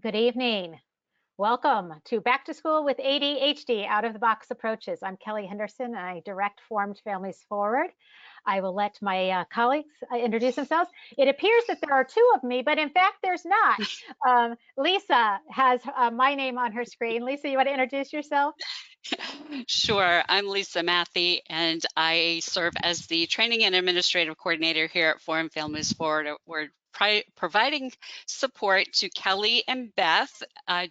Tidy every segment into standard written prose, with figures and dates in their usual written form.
Good evening. Welcome to Back to School with ADHD, Out of the Box Approaches. I'm Kelly Henderson, and I direct Formed Families Forward. I will let my colleagues introduce themselves. It appears that there are two of me, but in fact, there's not. Lisa has my name on her screen. Lisa, you want to introduce yourself? Sure. I'm Lisa Matthey, and I serve as the Training and Administrative Coordinator here at Foreign Families Forward. We're providing support to Kelly and Beth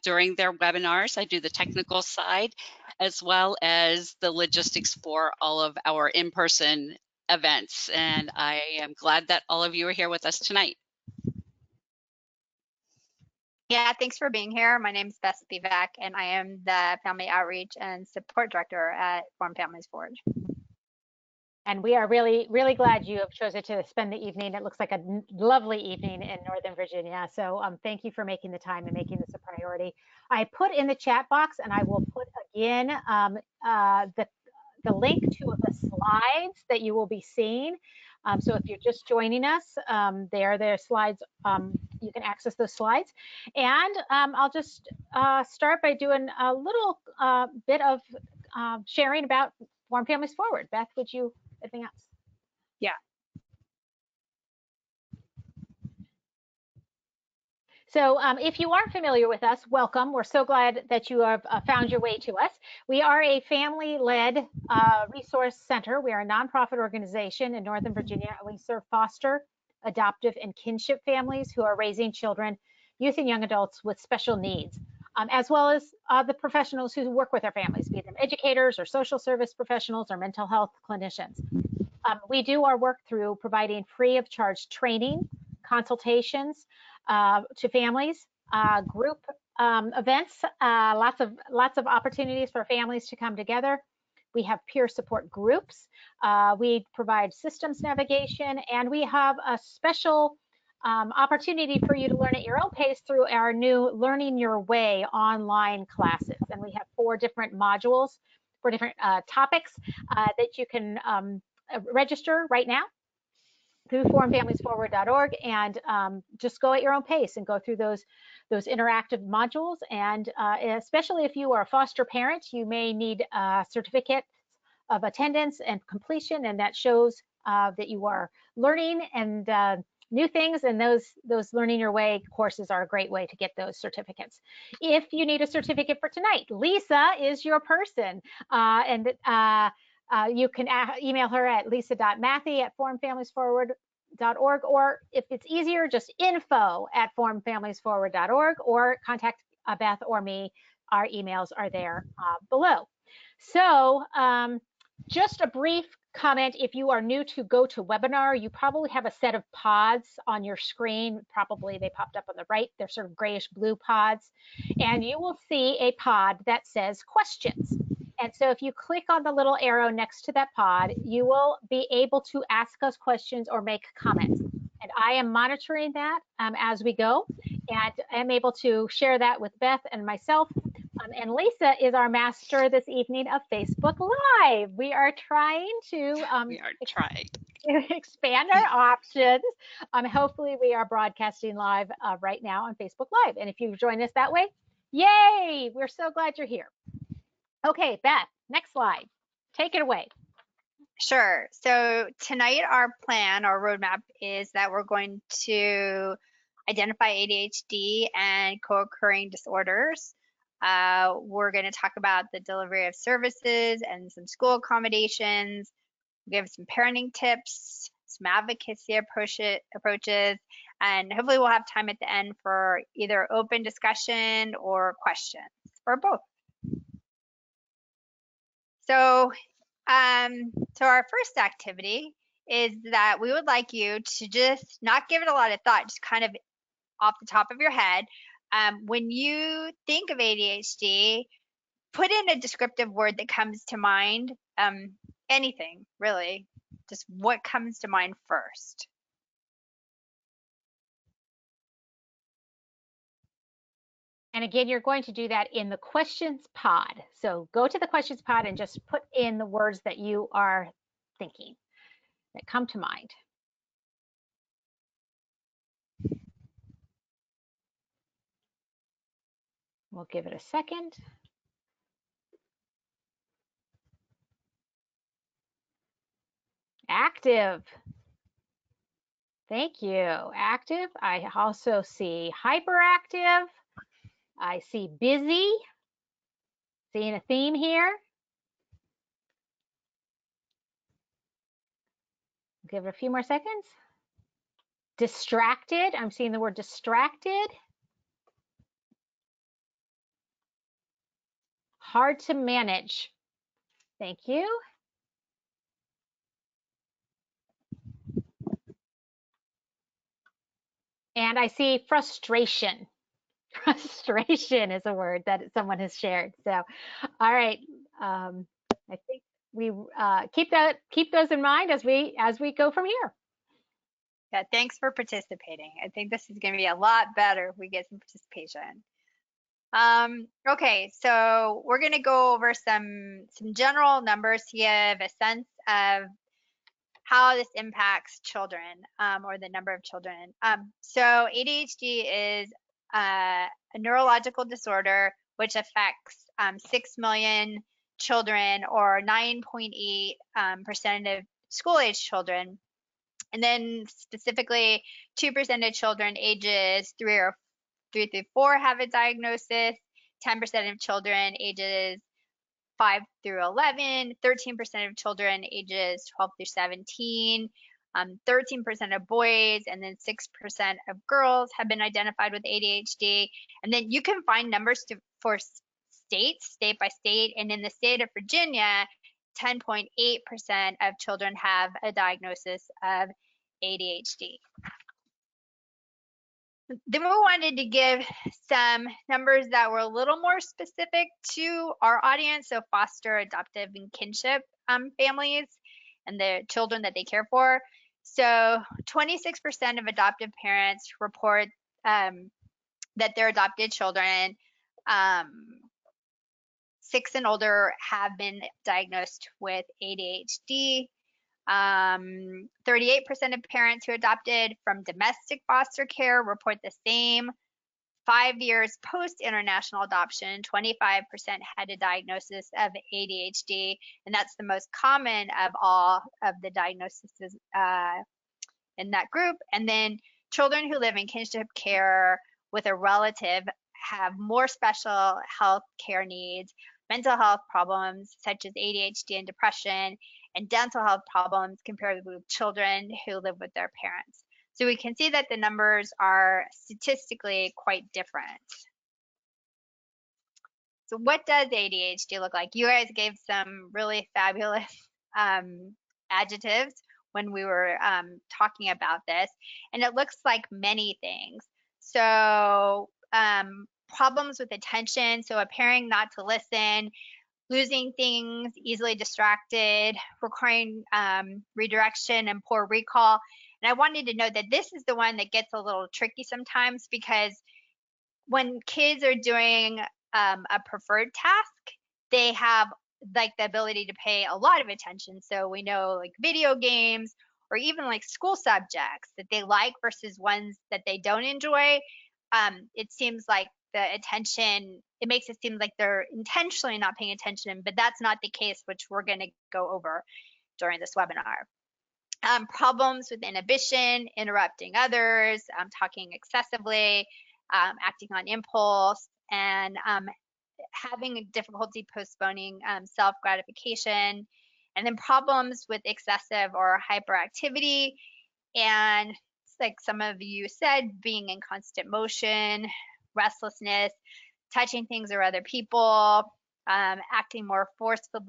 during their webinars. I do the technical side as well as the logistics for all of our in-person events. And I am glad that all of you are here with us tonight. Yeah, thanks for being here. My name is Beth Spivak, and I am the Family Outreach and Support Director at Form Families Forward. And we are really, really glad you have chosen to spend the evening. It looks like a lovely evening in Northern Virginia. So thank you for making the time and making this a priority. I put in the chat box, and I will put again the link to the slides that you will be seeing. So if you're just joining us, there are slides. You can access those slides. And I'll just start by doing a little bit of sharing about Form Families Forward. Beth, would you, anything else? Yeah. So if you aren't familiar with us, welcome. We're so glad that you have found your way to us. We are a family-led resource center. We are a nonprofit organization in Northern Virginia. We serve foster, adoptive, and kinship families who are raising children, youth, and young adults with special needs, as well as the professionals who work with our families, be them educators or social service professionals or mental health clinicians. We do our work through providing free of charge training, consultations to families, group events, lots of opportunities for families to come together. We have peer support groups. We provide systems navigation, and we have a special opportunity for you to learn at your own pace through our new Learning Your Way online classes. And we have 4 different modules, 4 different topics that you can register right now through formfamiliesforward.org, and just go at your own pace and go through those interactive modules. And especially if you are a foster parent, you may need certificates of attendance and completion, and that shows that you are learning and new things, and those Learning Your Way courses are a great way to get those certificates. If you need a certificate for tonight, Lisa is your person, you can email her at lisa.matthey@formfamiliesforward.org, or if it's easier, just info@formfamiliesforward.org, or contact Beth or me. Our emails are there below. So just a brief comment. If you are new to GoToWebinar, you probably have a set of pods on your screen. Probably they popped up on the right. They're sort of grayish blue pods. And you will see a pod that says questions. And so if you click on the little arrow next to that pod, you will be able to ask us questions or make comments. And I am monitoring that as we go, and I'm able to share that with Beth and myself. And Lisa is our master this evening of Facebook Live. We are trying to expand our options. Hopefully we are broadcasting live right now on Facebook Live. And if you join us that way, yay, we're so glad you're here. Okay, Beth, next slide. Take it away. Sure. So tonight our plan, our roadmap is that we're going to identify ADHD and co-occurring disorders. We're going to talk about the delivery of services and some school accommodations. We have some parenting tips, some advocacy approaches, and hopefully we'll have time at the end for either open discussion or questions, or both. So, so our first activity is that we would like you to just not give it a lot of thought, just kind of off the top of your head. When you think of ADHD, put in a descriptive word that comes to mind, anything really, just what comes to mind first. And again, you're going to do that in the questions pod. So go to the questions pod and just put in the words that you are thinking, that come to mind. We'll give it a second. Active. Thank you. Active. I also see hyperactive. I see busy. Seeing a theme here. Give it a few more seconds. Distracted. I'm seeing the word distracted. Hard to manage. Thank you. And I see frustration. Frustration is a word that someone has shared. So, all right. I think we keep those in mind as we go from here. Yeah, thanks for participating. I think this is going to be a lot better if we get some participation. Okay, so we're going to go over some general numbers to give a sense of how this impacts children, or the number of children. So ADHD is a neurological disorder which affects 6 million children, or 9.8% of school-age children. And then specifically 2% of children ages 3 through 4 have a diagnosis, 10% of children ages 5 through 11, 13% of children ages 12 through 17, 13% of boys, and then 6% of girls have been identified with ADHD. And then you can find numbers for states, state by state. And in the state of Virginia, 10.8% of children have a diagnosis of ADHD. Then we wanted to give some numbers that were a little more specific to our audience, so foster, adoptive, and kinship families and the children that they care for. So 26% of adoptive parents report that their adopted children 6 and older have been diagnosed with ADHD. 38% of parents who adopted from domestic foster care report the same. 5 years post international adoption, 25% had a diagnosis of ADHD, and that's the most common of all of the diagnoses in that group. And then children who live in kinship care with a relative have more special health care needs, mental health problems such as ADHD and depression, and dental health problems compared with children who live with their parents. So we can see that the numbers are statistically quite different. So what does ADHD look like? You guys gave some really fabulous adjectives when we were talking about this, and it looks like many things. So problems with attention, so appearing not to listen, losing things, easily distracted, requiring redirection and poor recall. And I wanted to note that this is the one that gets a little tricky sometimes, because when kids are doing a preferred task, they have like the ability to pay a lot of attention. So we know like video games or even like school subjects that they like versus ones that they don't enjoy. It seems like the attention, it makes it seem like they're intentionally not paying attention, but that's not the case, which we're going to go over during this webinar. Problems with inhibition, interrupting others, talking excessively, acting on impulse, and having difficulty postponing self-gratification, and then problems with excessive or hyperactivity, and like some of you said, being in constant motion, restlessness, touching things or other people, acting more forcefully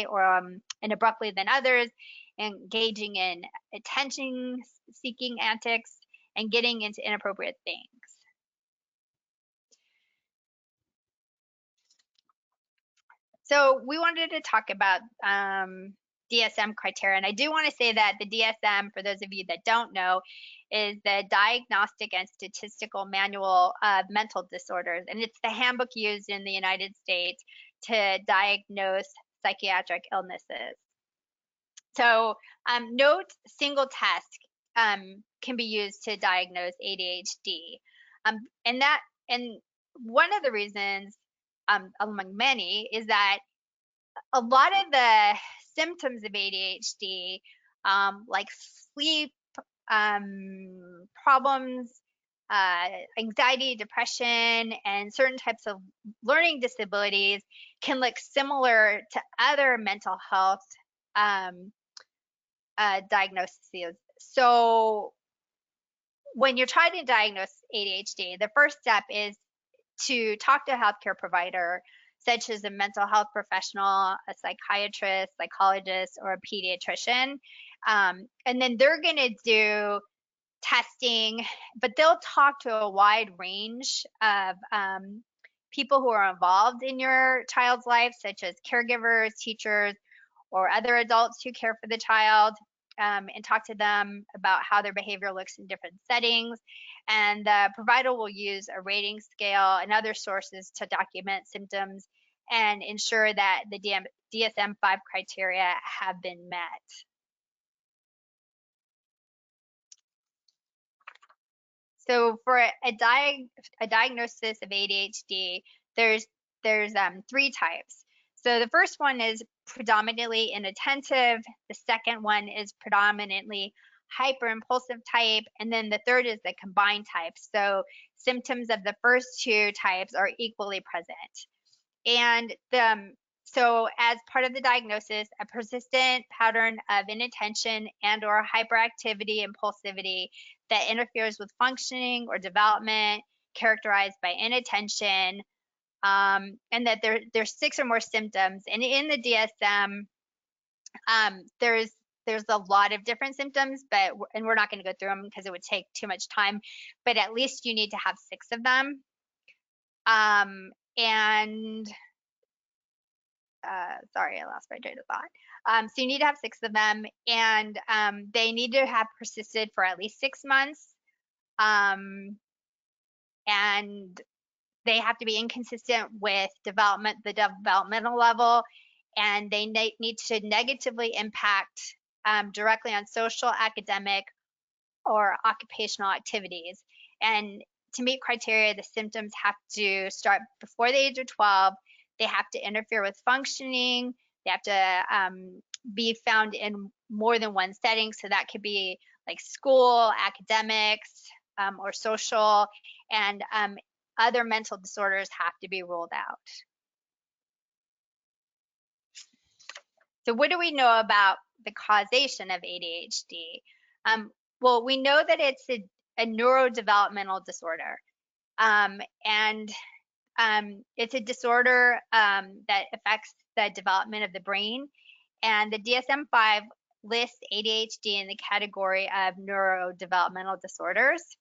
or and abruptly than others, engaging in attention-seeking antics, and getting into inappropriate things. So we wanted to talk about DSM criteria, and I do want to say that the DSM, for those of you that don't know, is the Diagnostic and Statistical Manual of Mental Disorders, and it's the handbook used in the United States to diagnose psychiatric illnesses. So no single test can be used to diagnose ADHD, and that And one of the reasons, among many, is that a lot of the symptoms of ADHD, like sleep problems, anxiety, depression, and certain types of learning disabilities can look similar to other mental health um, diagnoses. So when you're trying to diagnose ADHD, the first step is to talk to a healthcare provider, such as a mental health professional, a psychiatrist, psychologist, or a pediatrician. And then they're going to do testing, but they'll talk to a wide range of people who are involved in your child's life, such as caregivers, teachers, or other adults who care for the child, and talk to them about how their behavior looks in different settings. And the provider will use a rating scale and other sources to document symptoms and ensure that the DSM-5 criteria have been met. So for a diagnosis of ADHD, there's three types. So the first one is predominantly inattentive. The second one is predominantly hyperimpulsive type, and then the third is the combined type. So symptoms of the first two types are equally present. And so as part of the diagnosis, a persistent pattern of inattention and or hyperactivity, impulsivity that interferes with functioning or development, characterized by inattention, and that there's 6 or more symptoms. And in the DSM, there's a lot of different symptoms, and we're not going to go through them because it would take too much time. But at least you need to have 6 of them. And sorry, I lost my train of thought. So you need to have 6 of them, and they need to have persisted for at least 6 months. And they have to be inconsistent with the developmental level, and they need to negatively impact directly on social, academic, or occupational activities. And to meet criteria, the symptoms have to start before the age of 12. They have to interfere with functioning. They have to be found in more than one setting. So that could be like school, academics, or social, and other mental disorders have to be ruled out. So what do we know about the causation of ADHD? Well, we know that it's a neurodevelopmental disorder. And it's a disorder that affects the development of the brain. And the DSM-5 lists ADHD in the category of neurodevelopmental disorders.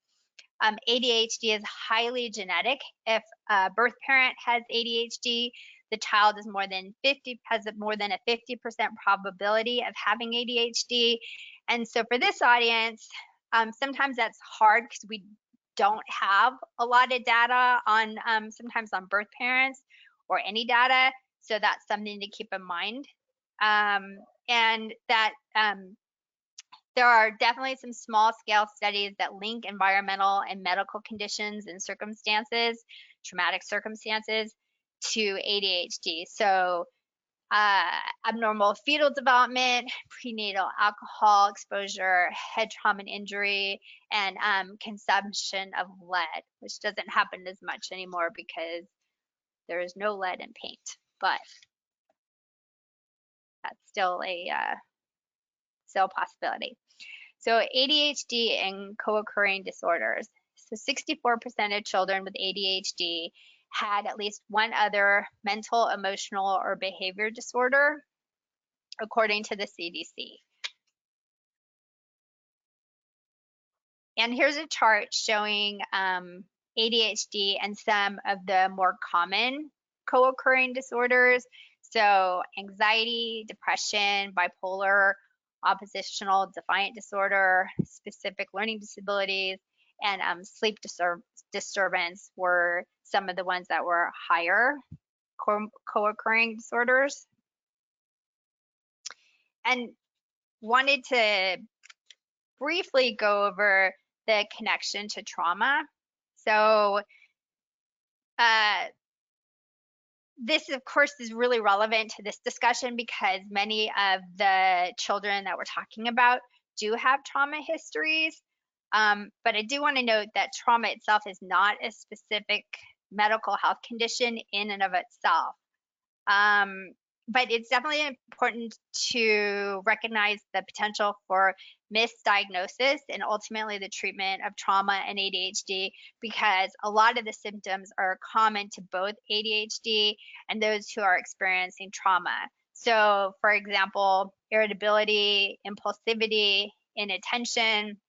ADHD is highly genetic. If a birth parent has ADHD, the child has more than a 50% probability of having ADHD. And so for this audience, sometimes that's hard because we don't have a lot of data on sometimes on birth parents or any data. So that's something to keep in mind. And that there are definitely some small scale studies that link environmental and medical conditions and circumstances, traumatic circumstances, to ADHD. So abnormal fetal development, prenatal alcohol exposure, head trauma and injury, and consumption of lead, which doesn't happen as much anymore because there is no lead in paint, but that's still a possibility. So ADHD and co-occurring disorders. So 64% of children with ADHD had at least one other mental, emotional, or behavior disorder, according to the CDC. And here's a chart showing ADHD and some of the more common co-occurring disorders. So anxiety, depression, bipolar, oppositional defiant disorder, specific learning disabilities, and sleep disturbance were some of the ones that were higher co-occurring disorders. And wanted to briefly go over the connection to trauma. So This, of course, is really relevant to this discussion because many of the children that we're talking about do have trauma histories. But I do want to note that trauma itself is not a specific medical health condition in and of itself. But it's definitely important to recognize the potential for misdiagnosis and ultimately the treatment of trauma and ADHD, because a lot of the symptoms are common to both ADHD and those who are experiencing trauma. So, for example, irritability, impulsivity, inattention,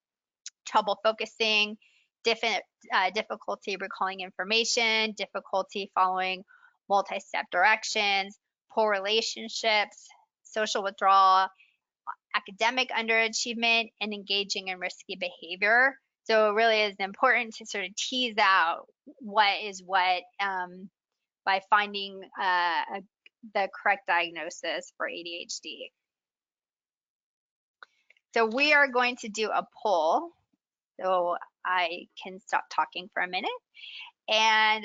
trouble focusing, difficulty recalling information, difficulty following multi-step directions, poor relationships, social withdrawal, academic underachievement, and engaging in risky behavior. So it really is important to sort of tease out what is what by finding the correct diagnosis for ADHD. So we are going to do a poll. So I can stop talking for a minute. And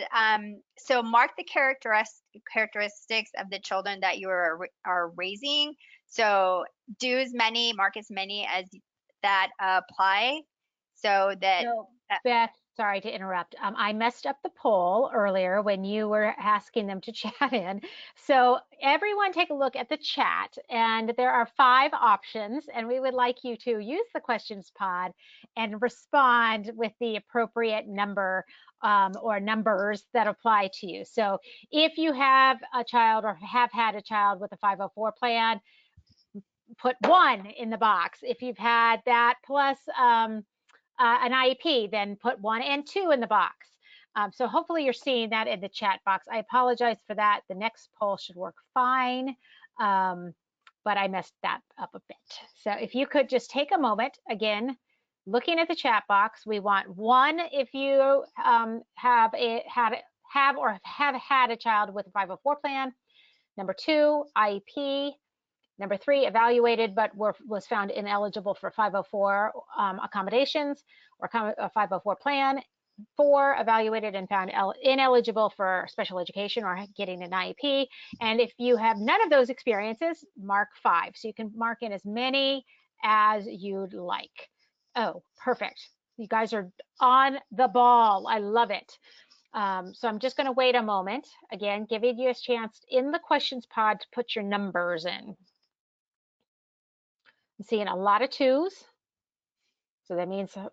so mark the characteristics of the children that you are raising. So do as many, mark as many as that apply, so that. So, Beth, sorry to interrupt. I messed up the poll earlier when you were asking them to chat in. So everyone take a look at the chat, and there are 5 options, and we would like you to use the questions pod and respond with the appropriate number or numbers that apply to you. So if you have a child or have had a child with a 504 plan, put 1 in the box. If you've had that plus an IEP, then put 1 and 2 in the box. So hopefully you're seeing that in the chat box. I apologize for that. The next poll should work fine, but I messed that up a bit. So if you could just take a moment, again, looking at the chat box, we want 1 if you have had a child with a 504 plan. Number 2, IEP. Number 3, evaluated but was found ineligible for 504 accommodations or a 504 plan. 4, evaluated and found ineligible for special education or getting an IEP. And if you have none of those experiences, mark 5. So you can mark in as many as you'd like. Oh, perfect. You guys are on the ball. I love it. So I'm just going to wait a moment. Again, giving you a chance in the questions pod to put your numbers in. I'm seeing a lot of 2s. So that means 50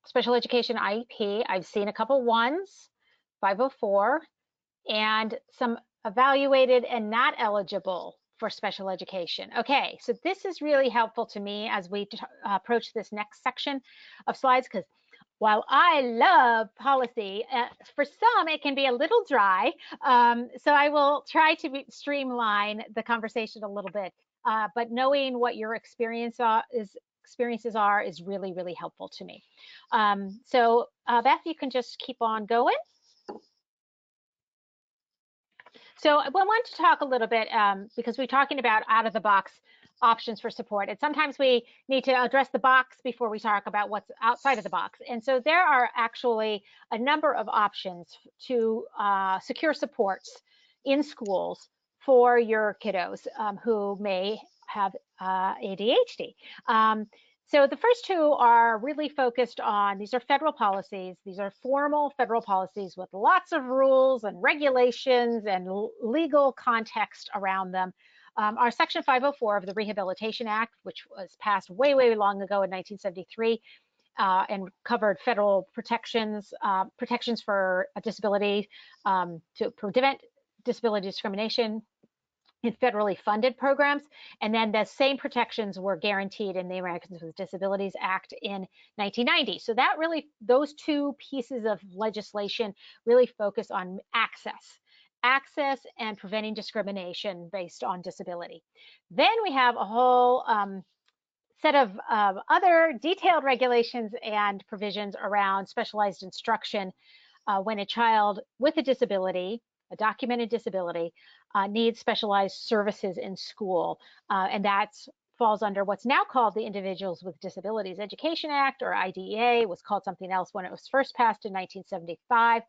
special education IEP. I've seen a couple 1s, 504, and some evaluated and not eligible for special education. Okay, so this is really helpful to me as we approach this next section of slides, because while I love policy, for some it can be a little dry. So I will try to streamline the conversation a little bit. But knowing what your experiences are is really, really helpful to me. So Beth, you can just keep on going. So I want to talk a little bit, because we're talking about out-of-the-box options for support. And sometimes we need to address the box before we talk about what's outside of the box. And so there are actually a number of options to secure supports in schools for your kiddos who may have ADHD. So the first 2 are really focused on, these are federal policies. These are formal federal policies with lots of rules and regulations and legal context around them. Our Section 504 of the Rehabilitation Act, which was passed way, way long ago in 1973, and covered federal protections for disability, to prevent disability discrimination in federally funded programs. And then the same protections were guaranteed in the Americans with Disabilities Act in 1990. So that really, those 2 pieces of legislation really focus on access and preventing discrimination based on disability. Then we have a whole set of other detailed regulations and provisions around specialized instruction when a child with a disability, a documented disability, needs specialized services in school. And that's falls under what's now called the Individuals with Disabilities Education Act, or IDEA. It was called something else when it was first passed in 1975.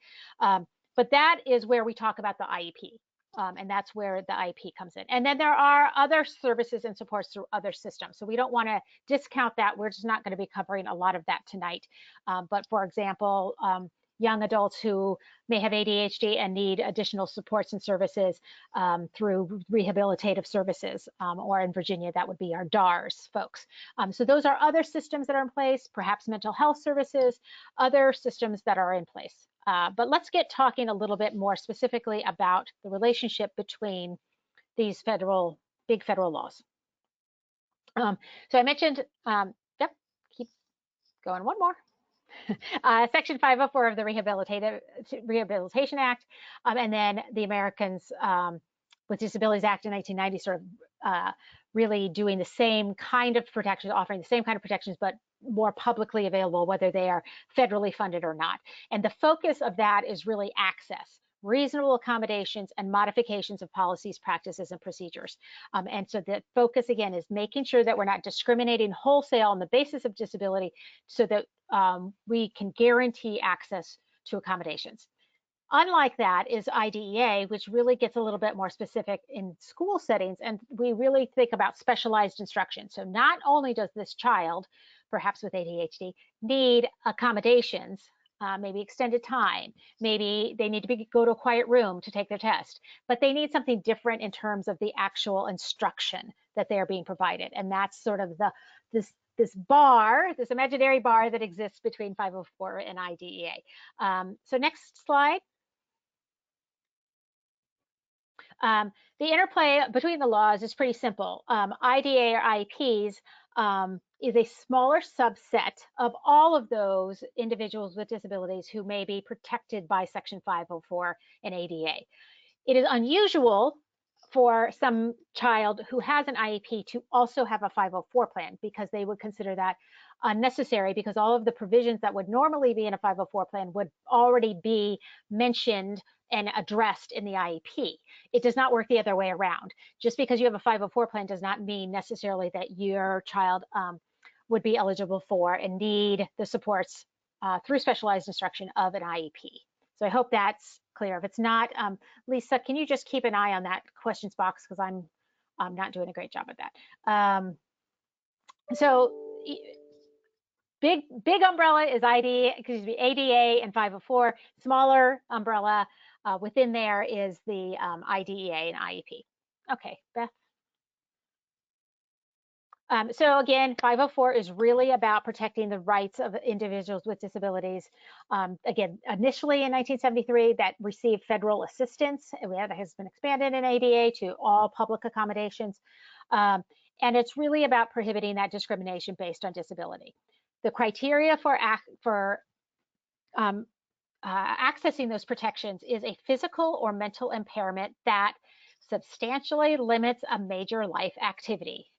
But that is where we talk about the IEP. And that's where the IEP comes in. And then there are other services and supports through other systems. So we don't want to discount that. We're just not going to be covering a lot of that tonight. But for example, young adults who may have ADHD and need additional supports and services through rehabilitative services, or in Virginia, that would be our DARS folks. So those are other systems that are in place, perhaps mental health services, other systems that are in place. But let's get talking a little bit more specifically about the relationship between these big federal laws. So I mentioned, yep, keep going, one more. Section 504 of the Rehabilitation Act, and then the Americans with Disabilities Act in 1990 sort of really doing the same kind of protections, offering the same kind of protections, but more publicly available, whether they are federally funded or not. And the focus of that is really access, reasonable accommodations, and modifications of policies, practices, and procedures. And so the focus, again, is making sure that we're not discriminating wholesale on the basis of disability, so that we can guarantee access to accommodations. Unlike that is IDEA, which really gets a little bit more specific in school settings, and we really think about specialized instruction. So not only does this child, perhaps with ADHD, need accommodations, maybe extended time, maybe they need to go to a quiet room to take their test, but they need something different in terms of the actual instruction that they're being provided. And that's sort of this bar, this imaginary bar that exists between 504 and IDEA. So next slide. The interplay between the laws is pretty simple. IDA or IEPs is a smaller subset of all of those individuals with disabilities who may be protected by Section 504 and ADA. It is unusual for some child who has an IEP to also have a 504 plan, because they would consider that unnecessary, because all of the provisions that would normally be in a 504 plan would already be mentioned and addressed in the IEP. It does not work the other way around. Just because you have a 504 plan does not mean necessarily that your child would be eligible for and need the supports through specialized instruction of an IEP. So I hope that's clear. If it's not, Lisa, can you just keep an eye on that questions box, because I'm not doing a great job at that. So big umbrella is ADA and 504. Smaller umbrella within there is the IDEA and IEP. Okay, Beth. So again, 504 is really about protecting the rights of individuals with disabilities. Again, initially in 1973, that received federal assistance, and that has been expanded in ADA to all public accommodations. And it's really about prohibiting that discrimination based on disability. The criteria for accessing those protections is a physical or mental impairment that substantially limits a major life activity.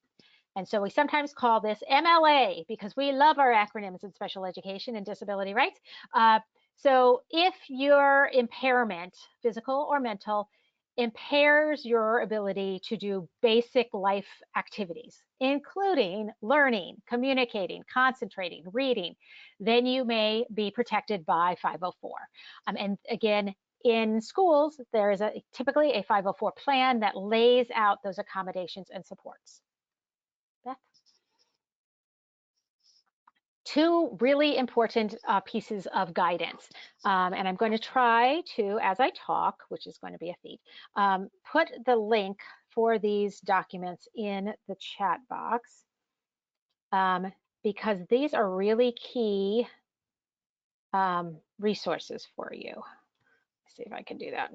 And so we sometimes call this MLA, because we love our acronyms in special education and disability rights. So if your impairment, physical or mental, impairs your ability to do basic life activities, including learning, communicating, concentrating, reading, then you may be protected by 504. And again, in schools, there is typically a 504 plan that lays out those accommodations and supports. Beth? Two really important pieces of guidance. And I'm going to try to, as I talk, which is going to be a feat, put the link for these documents in the chat box, because these are really key resources for you. Let's see if I can do that.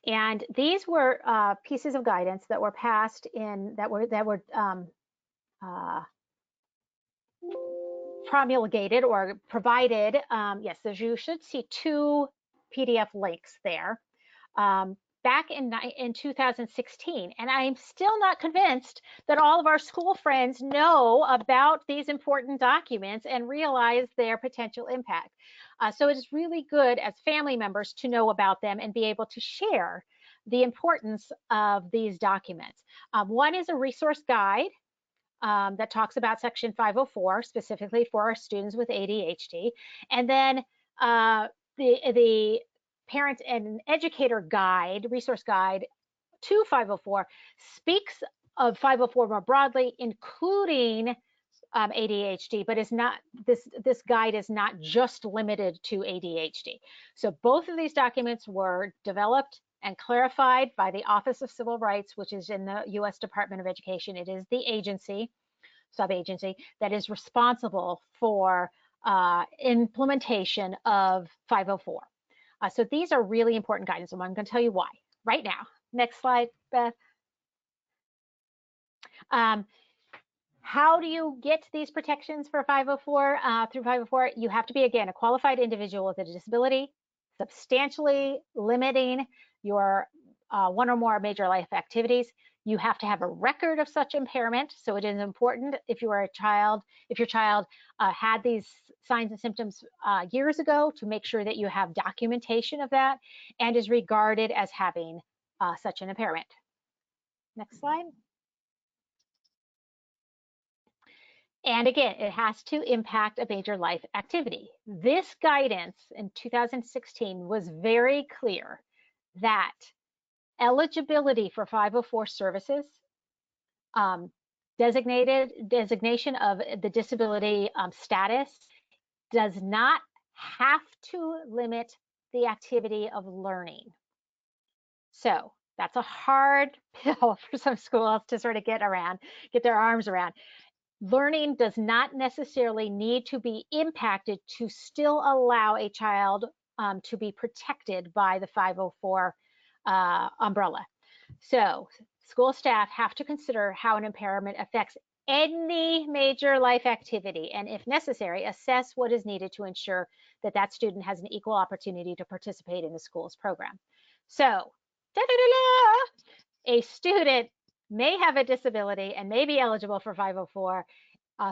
And these were pieces of guidance that were passed in, that were promulgated or provided. Yes, so you should see two PDF links there. Back in 2016, and I'm still not convinced that all of our school friends know about these important documents and realize their potential impact. So it is really good as family members to know about them and be able to share the importance of these documents. One is a resource guide that talks about Section 504 specifically for our students with ADHD. And then the parent and educator guide, resource guide to 504 speaks of 504 more broadly, including ADHD, but is not this guide is not just limited to ADHD. So both of these documents were developed and clarified by the Office of Civil Rights, which is in the U.S. Department of Education. It is the agency, sub-agency, that is responsible for implementation of 504. So these are really important guidance, and I'm going to tell you why right now. Next slide, Beth. How do you get these protections for 504 through 504? You have to be, again, a qualified individual with a disability, substantially limiting your one or more major life activities. You have to have a record of such impairment. So it is important if you are a child, if your child had these signs and symptoms years ago, to make sure that you have documentation of that and is regarded as having such an impairment. Next slide. And again, it has to impact a major life activity. This guidance in 2016 was very clear that eligibility for 504 services, designation of the disability status, does not have to limit the activity of learning. So that's a hard pill for some schools to sort of get their arms around. Learning does not necessarily need to be impacted to still allow a child to be protected by the 504 umbrella. So school staff have to consider how an impairment affects any major life activity, and if necessary, assess what is needed to ensure that that student has an equal opportunity to participate in the school's program. So, a student may have a disability and may be eligible for 504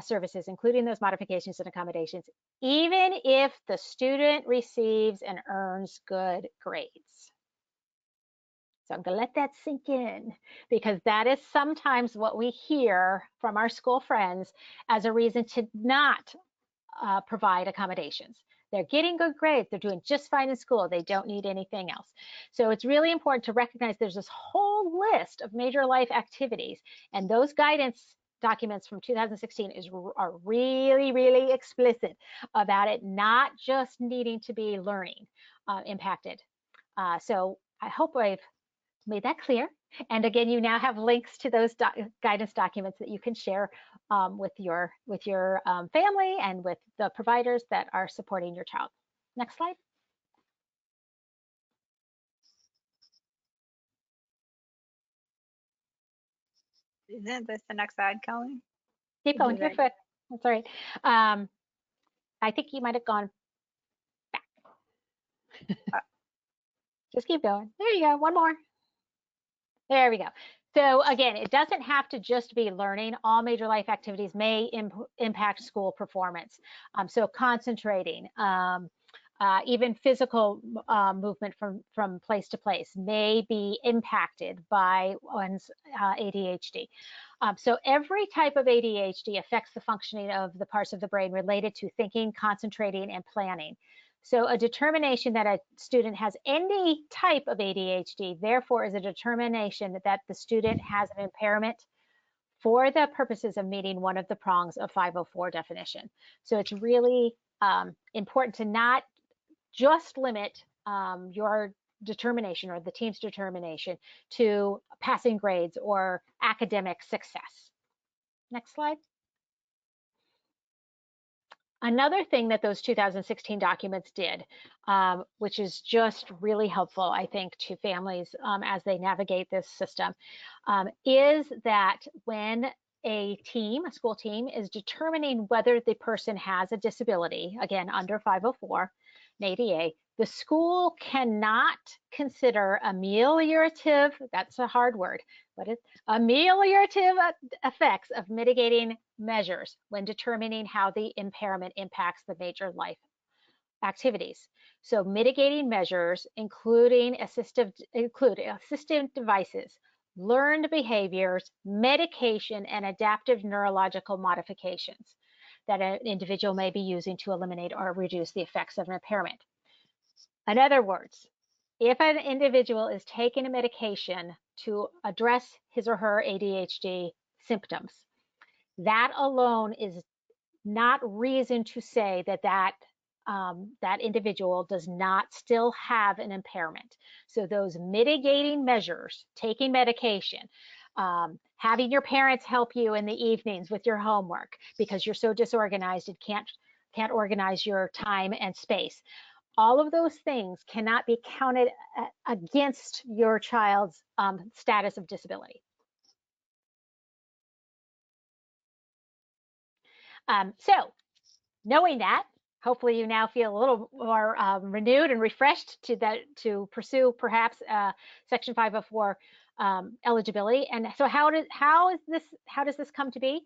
services, including those modifications and accommodations, even if the student receives and earns good grades. So I'm going to let that sink in, because that is sometimes what we hear from our school friends as a reason to not provide accommodations. They're getting good grades. They're doing just fine in school. They don't need anything else. So it's really important to recognize there's this whole list of major life activities, and those guidance documents from 2016 are really, really explicit about it not just needing to be learning impacted. So I hope I've made that clear. And again, you now have links to those guidance documents that you can share with your family and with the providers that are supporting your child. Next slide. Isn't this the next slide, Kelly? Keep going. You're good. That's all right. I think you might have gone back. Just keep going. There you go. One more. There we go. So again, it doesn't have to just be learning. All major life activities may impact school performance. So concentrating, even physical movement from place to place may be impacted by one's ADHD. So every type of ADHD affects the functioning of the parts of the brain related to thinking, concentrating, and planning. So a determination that a student has any type of ADHD, therefore, is a determination that the student has an impairment for the purposes of meeting one of the prongs of 504 definition. So it's really important to not just limit your determination or the team's determination to passing grades or academic success. Next slide. Another thing that those 2016 documents did, which is just really helpful, I think, to families as they navigate this system, is that when a school team, is determining whether the person has a disability, again, under 504, an ADA, the school cannot consider ameliorative, that's a hard word, but it's ameliorative effects of mitigating measures when determining how the impairment impacts the major life activities. So mitigating measures include assistive devices, learned behaviors, medication, and adaptive neurological modifications that an individual may be using to eliminate or reduce the effects of an impairment. In other words, if an individual is taking a medication to address his or her ADHD symptoms, that alone is not reason to say that that individual does not still have an impairment. So those mitigating measures, taking medication, having your parents help you in the evenings with your homework because you're so disorganized and can't organize your time and space. All of those things cannot be counted against your child's status of disability. So knowing that, hopefully you now feel a little more renewed and refreshed to pursue perhaps Section 504 eligibility. And so how does this come to be?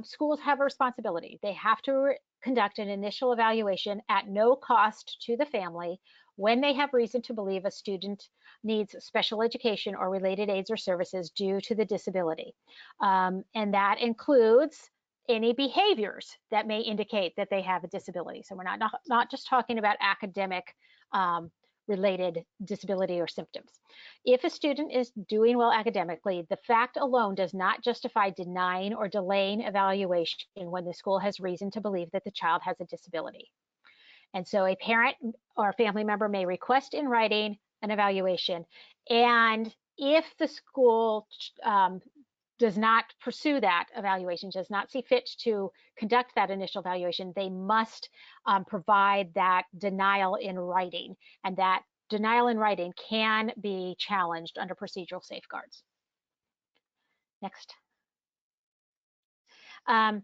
Schools have a responsibility. They have to conduct an initial evaluation at no cost to the family when they have reason to believe a student needs special education or related aids or services due to the disability. And that includes any behaviors that may indicate that they have a disability. So we're not just talking about academic related disability or symptoms. If a student is doing well academically, the fact alone does not justify denying or delaying evaluation when the school has reason to believe that the child has a disability. And so a parent or a family member may request in writing an evaluation, and if the school does not pursue that evaluation, does not see fit to conduct that initial evaluation, they must provide that denial in writing. And that denial in writing can be challenged under procedural safeguards. Next. I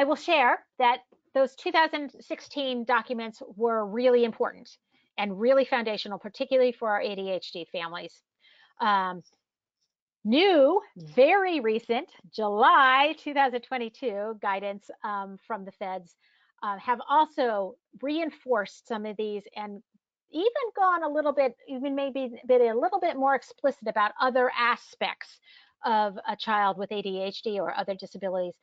will share that those 2016 documents were really important and really foundational, particularly for our ADHD families. New, very recent, July 2022 guidance from the feds have also reinforced some of these and even gone a little bit, even maybe been a little bit more explicit about other aspects of a child with ADHD or other disabilities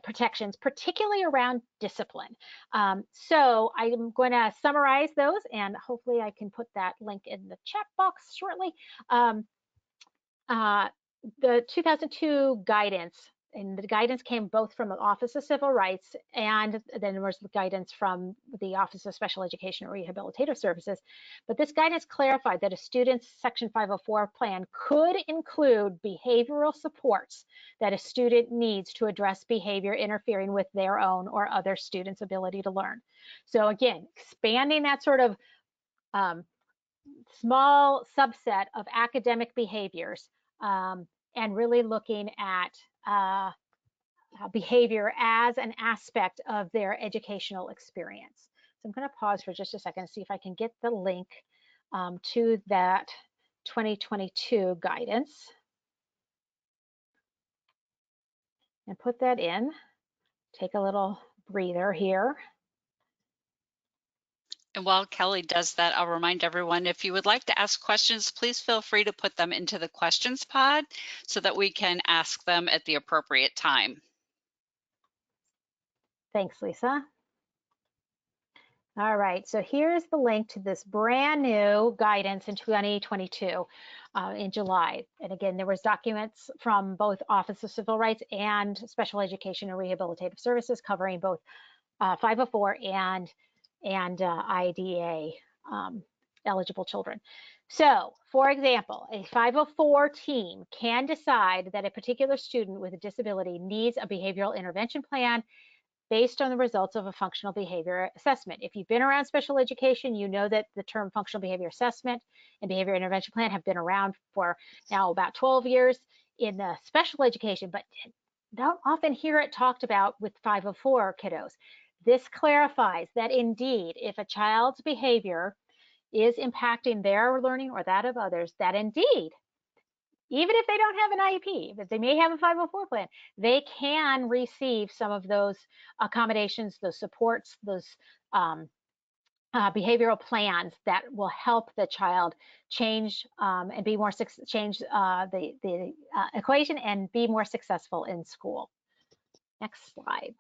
protections, particularly around discipline. So I'm going to summarize those, and hopefully I can put that link in the chat box shortly. The 2002 guidance, and the guidance came both from the Office of Civil Rights, and then there was the guidance from the Office of Special Education and Rehabilitative Services. But this guidance clarified that a student's Section 504 plan could include behavioral supports that a student needs to address behavior interfering with their own or other students' ability to learn. So again, expanding that sort of small subset of academic behaviors and really looking at behavior as an aspect of their educational experience. So I'm going to pause for just a second to see if I can get the link to that 2022 guidance and put that in. Take a little breather here. And while Kelly does that, I'll remind everyone, if you would like to ask questions, please feel free to put them into the questions pod so that we can ask them at the appropriate time. Thanks, Lisa. All right, so here's the link to this brand new guidance in 2022 in July. And again, there was documents from both Office of Civil Rights and Special Education and Rehabilitative Services covering both 504 and IDA eligible children. So, for example, a 504 team can decide that a particular student with a disability needs a behavioral intervention plan based on the results of a functional behavior assessment. If you've been around special education, you know that the term functional behavior assessment and behavior intervention plan have been around for now about 12 years in the special education, but don't often hear it talked about with 504 kiddos. This clarifies that indeed, if a child's behavior is impacting their learning or that of others, that indeed even if they don't have an IEP, but they may have a 504 plan, they can receive some of those accommodations, those supports, those behavioral plans that will help the child change and be more change the equation and be more successful in school. Next slide.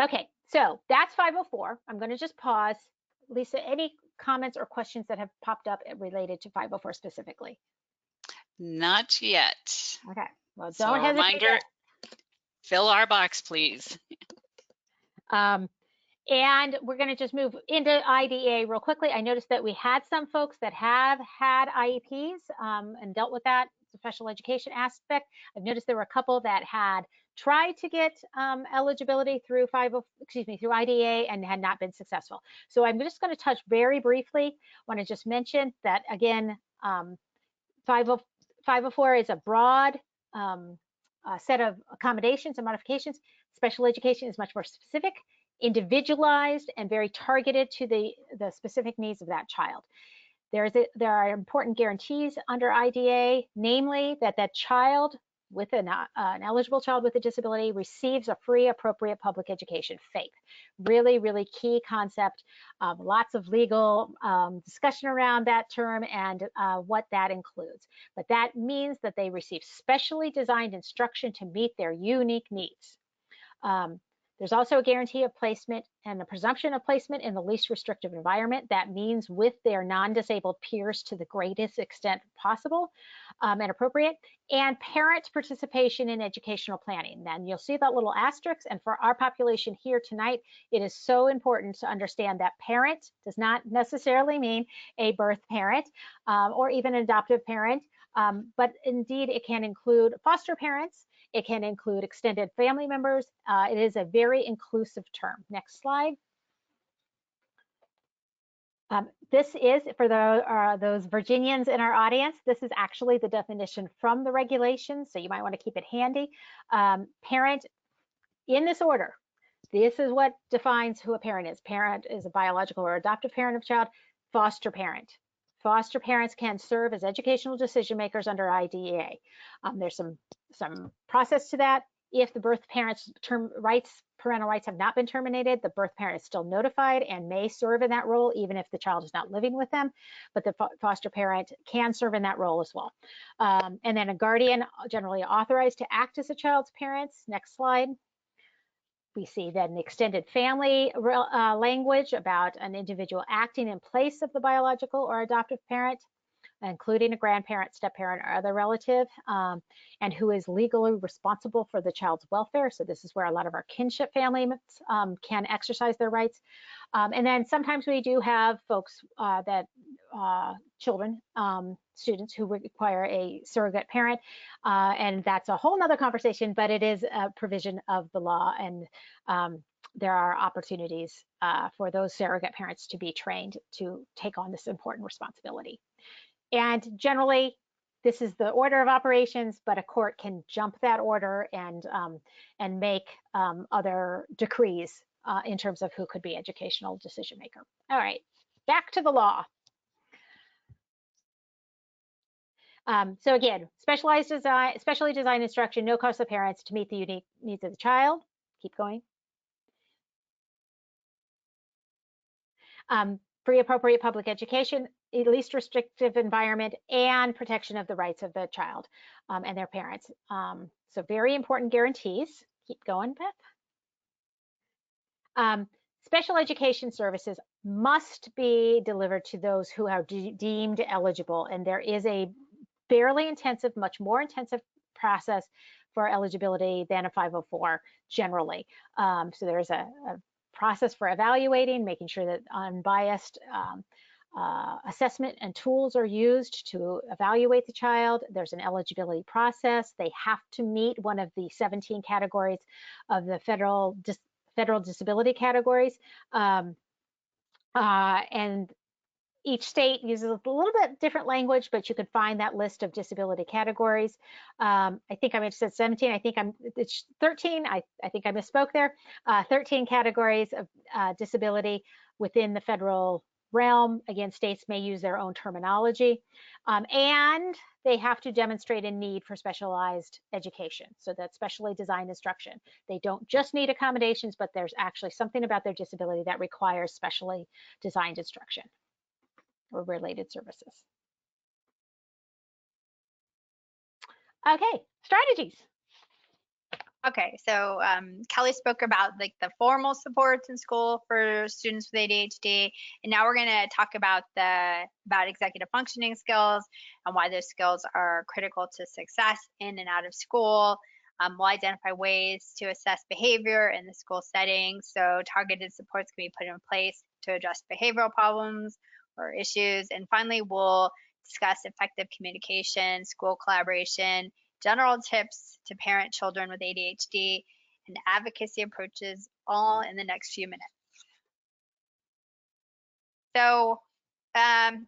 Okay, so that's 504. I'm going to just pause. Lisa, any comments or questions that have popped up related to 504 specifically? Not yet. Okay, well, So don't a hesitate. reminder, fill our box, please. And we're going to just move into IDA real quickly. I noticed that we had some folks that have had IEPs and dealt with that special education aspect. I've noticed there were a couple that had tried to get eligibility through through IDA and had not been successful. So I'm just going to touch very briefly. Want to just mention that again, 504 is a broad set of accommodations and modifications. Special education is much more specific, individualized, and very targeted to the specific needs of that child. There are important guarantees under IDA, namely that that child with an eligible child with a disability receives a free, appropriate public education, FAPE. Really, really key concept. Lots of legal discussion around that term and what that includes. But that means that they receive specially designed instruction to meet their unique needs. There's also a guarantee of placement and a presumption of placement in the least restrictive environment. That means with their non-disabled peers to the greatest extent possible and appropriate, and parent participation in educational planning. Then you'll see that little asterisk, and for our population here tonight, it is so important to understand that parent does not necessarily mean a birth parent or even an adoptive parent, but indeed it can include foster parents. It can include extended family members. It is a very inclusive term. Next slide. This is, for those Virginians in our audience, this is actually the definition from the regulations, so you might want to keep it handy. Parent, in this order, this is what defines who a parent is. Parent is a biological or adoptive parent of child. Foster parent. Foster parents can serve as educational decision makers under IDEA. There's some process to that. If the birth parent's parental rights have not been terminated, the birth parent is still notified and may serve in that role, even if the child is not living with them. But the foster parent can serve in that role as well. And then a guardian, generally authorized to act as a child's parents. Next slide. We see then the extended family language about an individual acting in place of the biological or adoptive parent, including a grandparent, step-parent, or other relative, and who is legally responsible for the child's welfare. So this is where a lot of our kinship families can exercise their rights. And then sometimes we do have folks children, students who require a surrogate parent, and that's a whole nother conversation, but it is a provision of the law, and there are opportunities for those surrogate parents to be trained to take on this important responsibility. And generally, this is the order of operations, but a court can jump that order and make other decrees in terms of who could be educational decision maker. All right, back to the law. So again, specially designed instruction, no cost to parents to meet the unique needs of the child. Keep going. Free appropriate public education, least restrictive environment, and protection of the rights of the child and their parents. So very important guarantees. Keep going, Beth. Special education services must be delivered to those who are deemed eligible, and there is a fairly intensive, much more intensive process for eligibility than a 504 generally. So there's a process for evaluating, making sure that unbiased assessment and tools are used to evaluate the child. There's an eligibility process. They have to meet one of the 17 categories of the federal disability categories. And each state uses a little bit different language, but you can find that list of disability categories. I think I said 17. I think it's 13. I think I misspoke there. 13 categories of disability within the federal realm. Again, states may use their own terminology. And they have to demonstrate a need for specialized education. So that's specially designed instruction. They don't just need accommodations, but there's actually something about their disability that requires specially designed instruction or related services. Okay, strategies. Okay, so Kelly spoke about like the formal supports in school for students with ADHD, and now we're going to talk about executive functioning skills and why those skills are critical to success in and out of school. We'll identify ways to assess behavior in the school setting, so targeted supports can be put in place to address behavioral problems or issues, and finally we'll discuss effective communication, school collaboration, general tips to parent children with ADHD, and advocacy approaches, all in the next few minutes. So I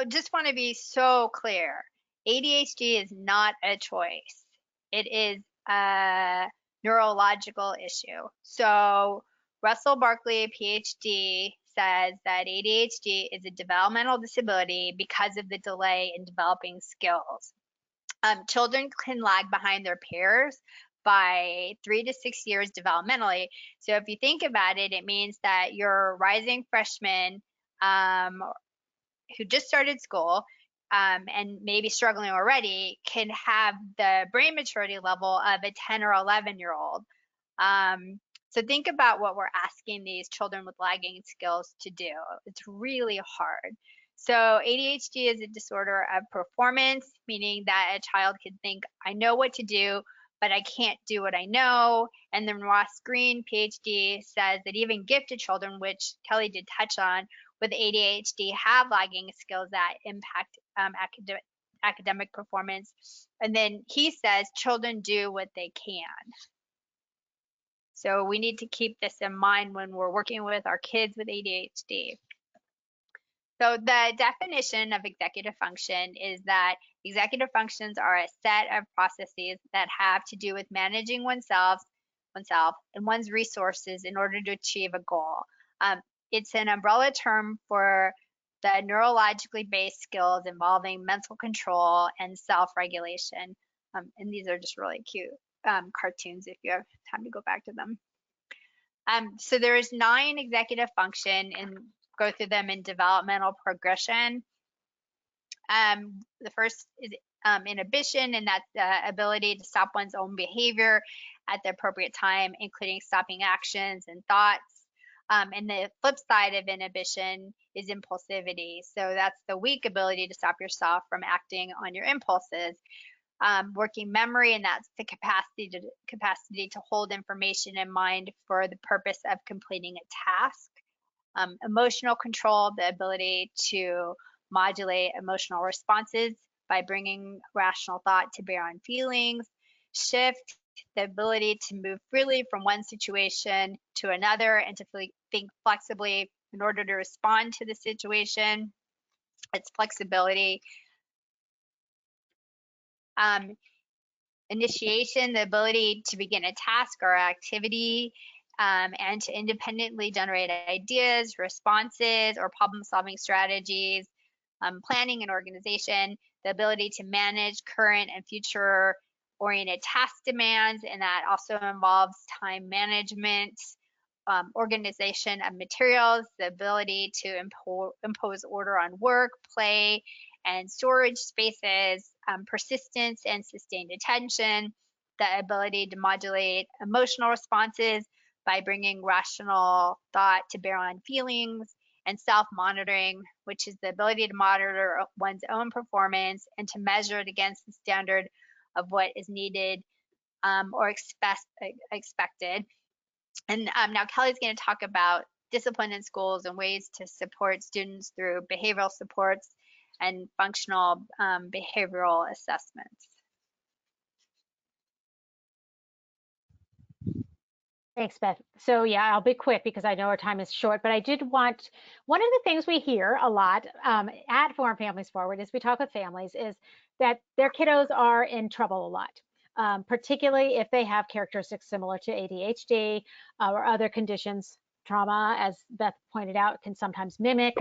just want to be so clear. ADHD is not a choice. It is a neurological issue. So Russell Barkley, PhD, says that ADHD is a developmental disability because of the delay in developing skills. Children can lag behind their peers by 3 to 6 years developmentally. So if you think about it, it means that your rising freshman who just started school and maybe struggling already can have the brain maturity level of a 10 or 11-year-old. So think about what we're asking these children with lagging skills to do. It's really hard. So ADHD is a disorder of performance, meaning that a child can think, I know what to do, but I can't do what I know. And then Ross Green, PhD, says that even gifted children, which Kelly did touch on, with ADHD have lagging skills that impact academic performance. And then he says children do what they can. So we need to keep this in mind when we're working with our kids with ADHD. So the definition of executive function is that executive functions are a set of processes that have to do with managing oneself and one's resources in order to achieve a goal. It's an umbrella term for the neurologically based skills involving mental control and self-regulation. And these are just really cute cartoons if you have time to go back to them. So there's 9 executive function and go through them in developmental progression. The first is inhibition, and that's the ability to stop one's own behavior at the appropriate time, including stopping actions and thoughts. And the flip side of inhibition is impulsivity. So that's the weak ability to stop yourself from acting on your impulses. Working memory, and that's the capacity to hold information in mind for the purpose of completing a task. Emotional control, the ability to modulate emotional responses by bringing rational thought to bear on feelings. Shift, the ability to move freely from one situation to another and to think flexibly in order to respond to the situation. It's flexibility. Initiation, the ability to begin a task or activity and to independently generate ideas, responses, or problem-solving strategies. Planning and organization, the ability to manage current and future-oriented task demands, and that also involves time management, organization of materials, the ability to impose order on work, play, and storage spaces, persistence and sustained attention, the ability to modulate emotional responses by bringing rational thought to bear on feelings, and self-monitoring, which is the ability to monitor one's own performance and to measure it against the standard of what is needed or expected. And now Kelly's going to talk about discipline in schools and ways to support students through behavioral supports and functional behavioral assessments. Thanks, Beth. So yeah, I'll be quick because I know our time is short, but I did want, one of the things we hear a lot at Forum Families Forward as we talk with families is that their kiddos are in trouble a lot, particularly if they have characteristics similar to ADHD or other conditions trauma, as Beth pointed out, can sometimes mimic,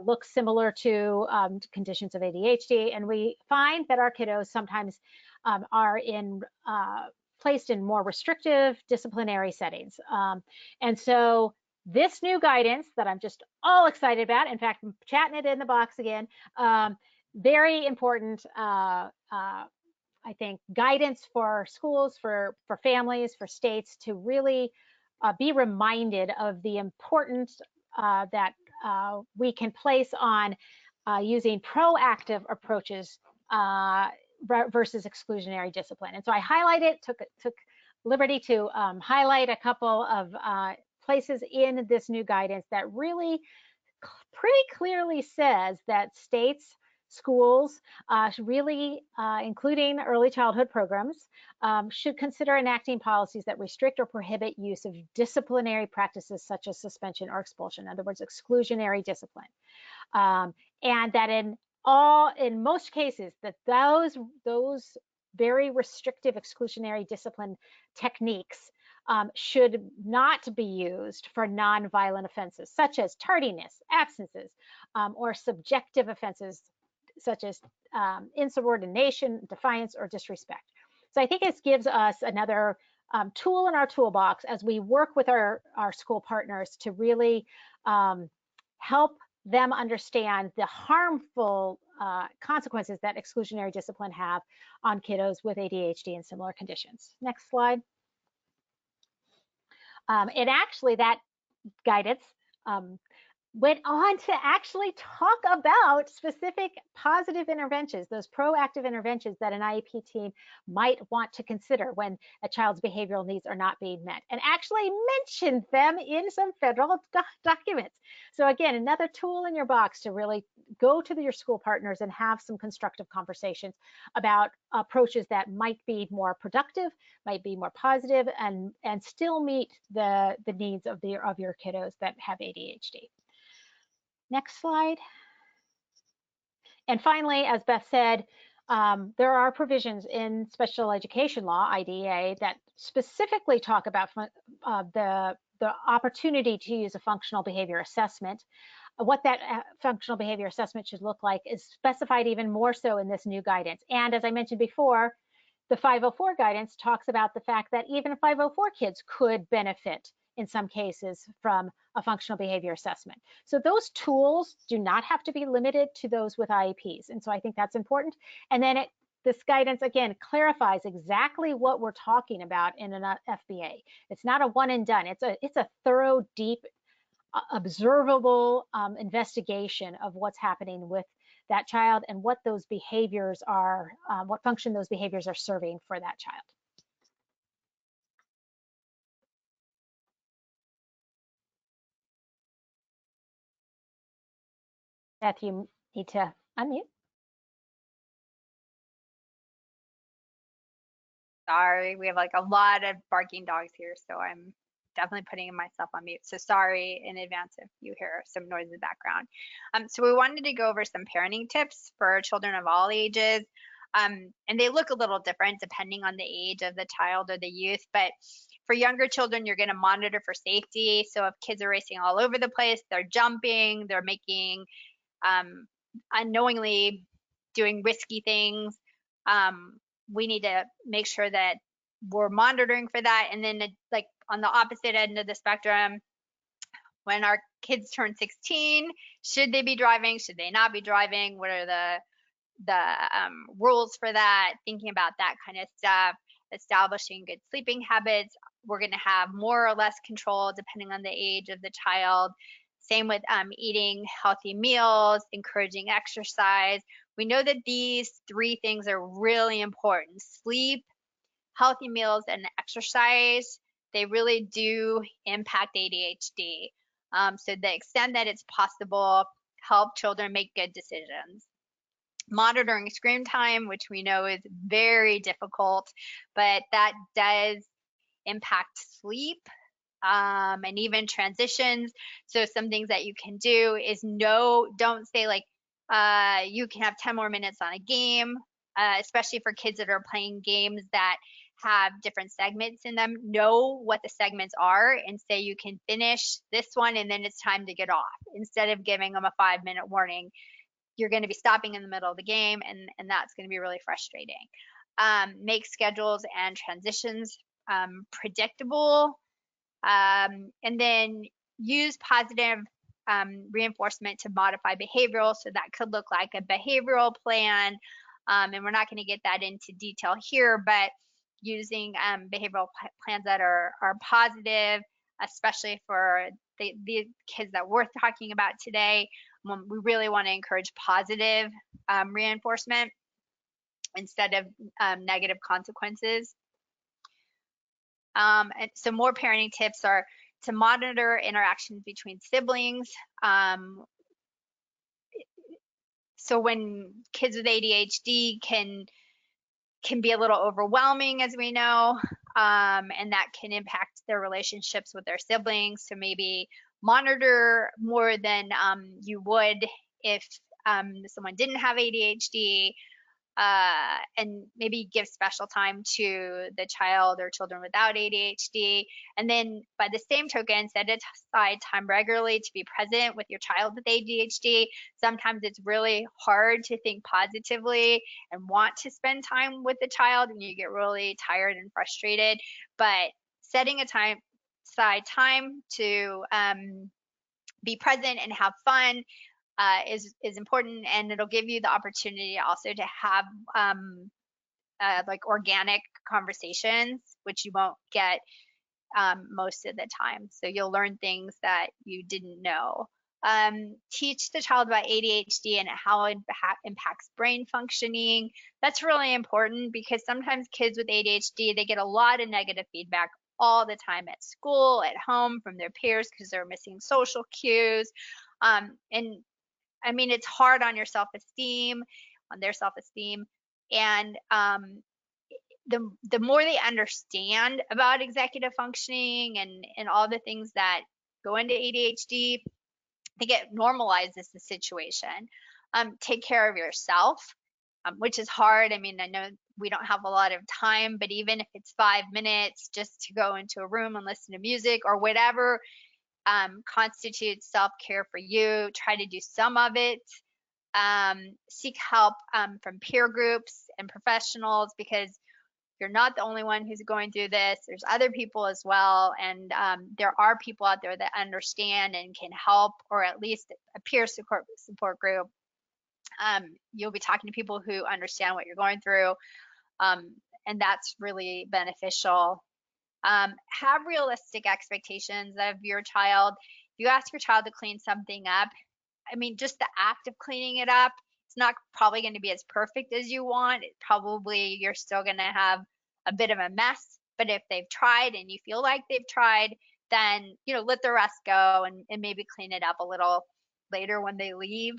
look similar to conditions of ADHD. And we find that our kiddos sometimes are placed in more restrictive disciplinary settings. And so this new guidance that I'm just all excited about, in fact, I'm chatting it in the box again, very important, I think, guidance for schools, for families, for states to really be reminded of the importance that we can place on using proactive approaches versus exclusionary discipline. And so I highlighted, took liberty to highlight a couple of places in this new guidance that really pretty clearly says that states, schools, really, including early childhood programs, should consider enacting policies that restrict or prohibit use of disciplinary practices such as suspension or expulsion, in other words, exclusionary discipline. And that in most cases, that those very restrictive exclusionary discipline techniques should not be used for nonviolent offenses, such as tardiness, absences, or subjective offenses, such as insubordination, defiance, or disrespect. So I think this gives us another tool in our toolbox as we work with our school partners to really help them understand the harmful consequences that exclusionary discipline have on kiddos with ADHD and similar conditions. Next slide. And actually that guidance went on to actually talk about specific positive interventions, those proactive interventions that an IEP team might want to consider when a child's behavioral needs are not being met, and actually mentioned them in some federal documents. So again, another tool in your box to really go to your school partners and have some constructive conversations about approaches that might be more productive, might be more positive, and still meet the needs of your kiddos that have ADHD. Next slide. And finally, as Beth said, there are provisions in special education law, IDEA, that specifically talk about the opportunity to use a functional behavior assessment. What that functional behavior assessment should look like is specified even more so in this new guidance. And as I mentioned before, the 504 guidance talks about the fact that even 504 kids could benefit in some cases from a functional behavior assessment. So those tools do not have to be limited to those with IEPs. And so I think that's important. And then this guidance, again, clarifies exactly what we're talking about in an FBA. It's not a one and done. It's a thorough, deep, observable investigation of what's happening with that child and what those behaviors are, what function those behaviors are serving for that child. Beth, you need to unmute. Sorry, we have like a lot of barking dogs here, so I'm definitely putting myself on mute. So sorry in advance if you hear some noise in the background. So we wanted to go over some parenting tips for children of all ages. And they look a little different depending on the age of the child or the youth, but for younger children, you're going to monitor for safety. So if kids are racing all over the place, they're jumping, they're making unknowingly doing risky things, we need to make sure that we're monitoring for that. And then like on the opposite end of the spectrum, when our kids turn 16, should they be driving? Should they not be driving? What are the rules for that? Thinking about that kind of stuff, establishing good sleeping habits. We're going to have more or less control depending on the age of the child. Same with eating healthy meals, encouraging exercise. We know that these three things are really important: sleep, healthy meals, and exercise. They really do impact ADHD. So the extent that it's possible, help children make good decisions. Monitoring screen time, which we know is very difficult, but that does impact sleep and even transitions. So some things that you can do is don't say like, you can have 10 more minutes on a game, especially for kids that are playing games that have different segments in them, know what the segments are and say you can finish this one and then it's time to get off. Instead of giving them a 5-minute warning, you're going to be stopping in the middle of the game, and that's going to be really frustrating. Make schedules and transitions predictable, and then use positive reinforcement to modify behavioral. So that could look like a behavioral plan, and we're not going to get that into detail here, but using behavioral plans that are positive, especially for the kids that we're talking about today. We really want to encourage positive reinforcement instead of negative consequences. And some more parenting tips are to monitor interactions between siblings. So when kids with ADHD can be a little overwhelming, as we know, and that can impact their relationships with their siblings. So maybe monitor more than you would if someone didn't have ADHD, and maybe give special time to the child or children without ADHD. And then by the same token, set aside time regularly to be present with your child with ADHD. Sometimes it's really hard to think positively and want to spend time with the child, and you get really tired and frustrated. But setting aside time to be present and have fun is important, and it'll give you the opportunity also to have like organic conversations, which you won't get most of the time. So you'll learn things that you didn't know. Teach the child about ADHD and how it impacts brain functioning. That's really important because sometimes kids with ADHD, they get a lot of negative feedback all the time at school, at home, from their peers because they're missing social cues. And I mean, it's hard on your self-esteem, on their self-esteem. And the more they understand about executive functioning and all the things that go into ADHD, I think it normalizes the situation. Take care of yourself, which is hard. I mean, I know we don't have a lot of time, but even if it's 5 minutes just to go into a room and listen to music or whatever constitutes self-care for you, try to do some of it. Seek help from peer groups and professionals, because you're not the only one who's going through this. There's other people as well, and there are people out there that understand and can help, or at least a peer support group. You'll be talking to people who understand what you're going through, and that's really beneficial. Have realistic expectations of your child. If you ask your child to clean something up, I mean, just the act of cleaning it up, it's not probably going to be as perfect as you want. Probably you're still going to have a bit of a mess. But if they've tried and you feel like they've tried, then, let the rest go and maybe clean it up a little later when they leave.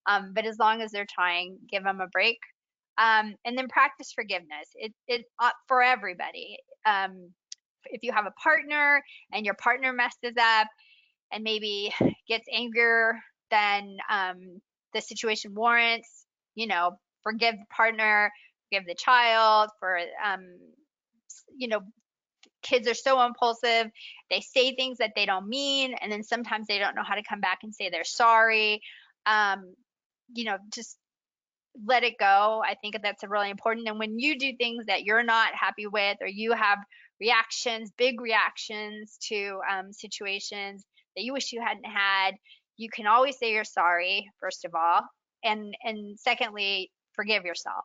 But as long as they're trying, give them a break. And then practice forgiveness. It's for everybody. If you have a partner and your partner messes up and maybe gets angrier than the situation warrants, forgive the partner, forgive the child. For kids are so impulsive. They say things that they don't mean, and then sometimes they don't know how to come back and say they're sorry. Just let it go. I think that's really important. And when you do things that you're not happy with, or you have big reactions to situations that you wish you hadn't had, you can always say you're sorry, first of all, and secondly, forgive yourself.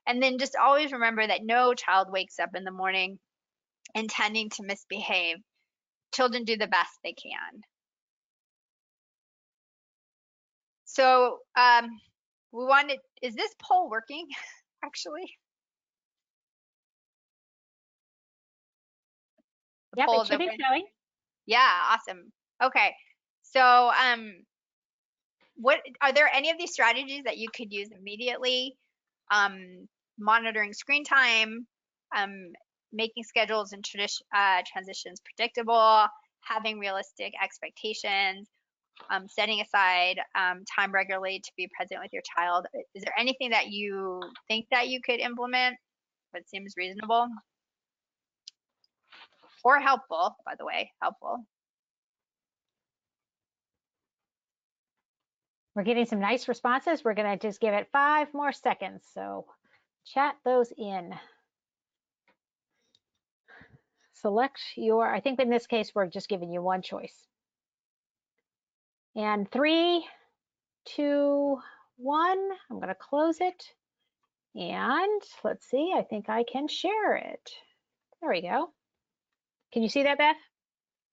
And then just always remember that no child wakes up in the morning intending to misbehave. Children do the best they can. So is this poll working actually? Yep, it should be showing. Yeah, awesome. Okay. So what are there any of these strategies that you could use immediately? Monitoring screen time, making schedules and transitions predictable, having realistic expectations, setting aside time regularly to be present with your child. Is there anything that you think that you could implement that seems reasonable? or helpful, by the way, helpful. We're getting some nice responses. We're going to just give it 5 more seconds. So chat those in. Select your, I think in this case, we're just giving you one choice. And 3, 2, 1, I'm going to close it. And let's see, I think I can share it. There we go. Can you see that, Beth?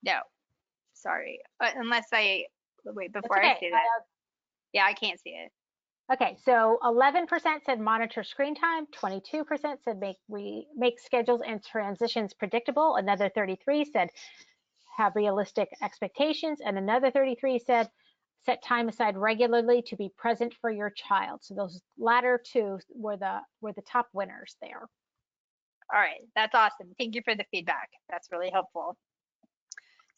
No, sorry. Unless I, wait, before That's I okay. say that. Yeah, I can't see it. Okay, so 11% said monitor screen time, 22% said make schedules and transitions predictable, another 33 said have realistic expectations, and another 33 said set time aside regularly to be present for your child. So those latter two were the top winners there. All right, that's awesome. Thank you for the feedback. That's really helpful.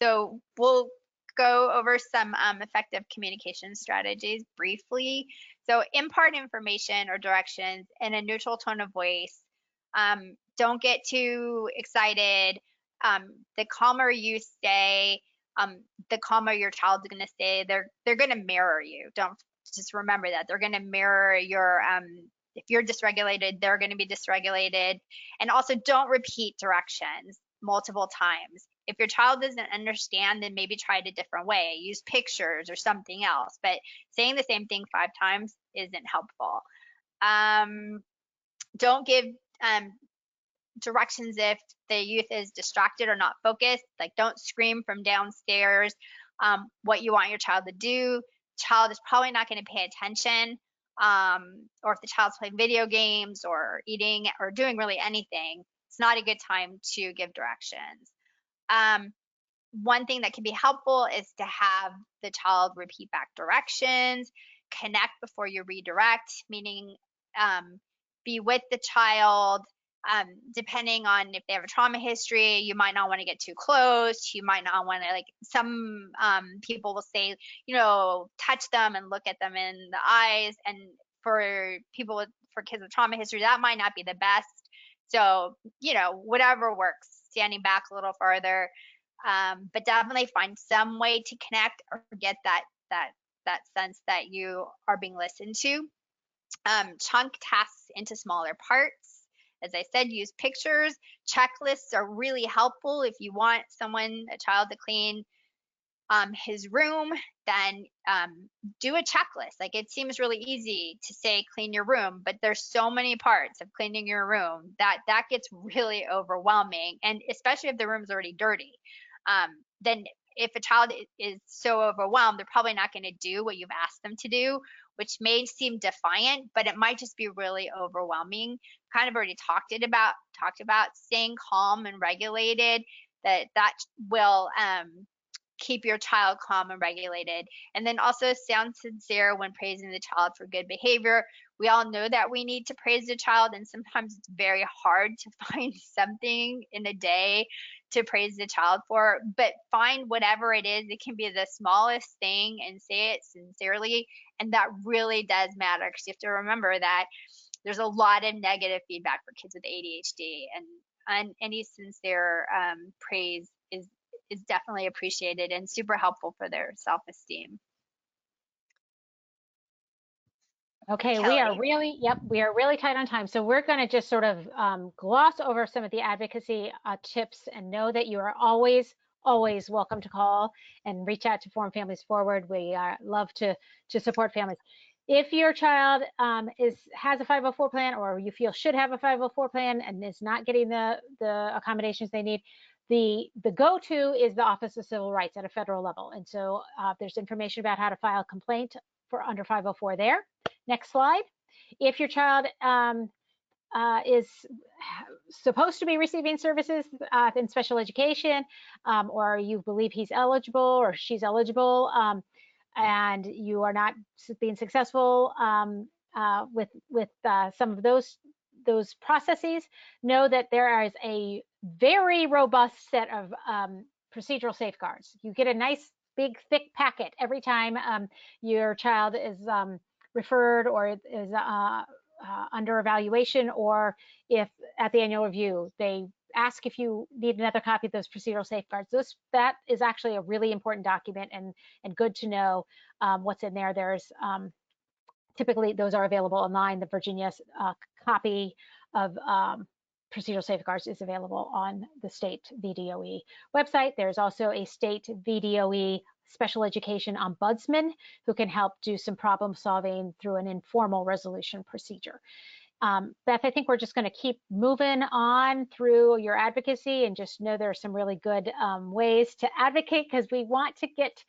So we'll go over some effective communication strategies briefly. So impart information or directions in a neutral tone of voice. Don't get too excited. The calmer you stay, the calmer your child's going to stay. They're going to mirror you. Don't just remember that they're going to mirror your. If you're dysregulated, they're going to be dysregulated. And also, don't repeat directions multiple times. If your child doesn't understand, then maybe try it a different way. Use pictures or something else. But saying the same thing 5 times isn't helpful. Don't give directions if the youth is distracted or not focused. Like, don't scream from downstairs what you want your child to do. Child is probably not going to pay attention. Or if the child's playing video games or eating or doing really anything, it's not a good time to give directions. One thing that can be helpful is to have the child repeat back directions, connect before you redirect, meaning be with the child. Depending on if they have a trauma history, you might not want to get too close. You might not want to, like, some people will say, touch them and look at them in the eyes. And for kids with trauma history, that might not be the best. So, whatever works, standing back a little farther, but definitely find some way to connect or get that sense that you are being listened to. Chunk tasks into smaller parts. As I said, use pictures. Checklists are really helpful. If you want a child to clean his room, then do a checklist. Like, it seems really easy to say clean your room, but there's so many parts of cleaning your room that gets really overwhelming. And especially if the room's already dirty, then if a child is so overwhelmed, they're probably not going to do what you've asked them to do, which may seem defiant, but it might just be really overwhelming. Kind of already talked about staying calm and regulated. That will keep your child calm and regulated. And then also sound sincere when praising the child for good behavior. We all know that we need to praise the child, and sometimes it's very hard to find something in a day to praise the child for, but find whatever it is. It can be the smallest thing and say it sincerely. And that really does matter, because you have to remember that there's a lot of negative feedback for kids with ADHD, and any sincere praise is definitely appreciated and super helpful for their self-esteem. Okay, Kelly. we are really tight on time. So we're going to just sort of gloss over some of the advocacy tips, and know that you are always welcome to call and reach out to Forum Families Forward. We love to support families. If your child has a 504 plan, or you feel should have a 504 plan and is not getting the accommodations they need, the go-to is the Office of Civil Rights at a federal level. And so there's information about how to file a complaint for under 504 there. Next slide. If your child is supposed to be receiving services in special education, or you believe he's eligible or she's eligible, and you are not being successful with some of those processes, know that there is a very robust set of procedural safeguards. You get a nice big thick packet every time your child is referred or is under evaluation, or if at the annual review they ask if you need another copy of those procedural safeguards. That is actually a really important document and good to know what's in there. There's typically those are available online. The Virginia copy of procedural safeguards is available on the state VDOE website. There's also a state VDOE special education ombudsman who can help do some problem solving through an informal resolution procedure. Beth, I think we're just going to keep moving on through your advocacy, and just know there are some really good ways to advocate, because we want to get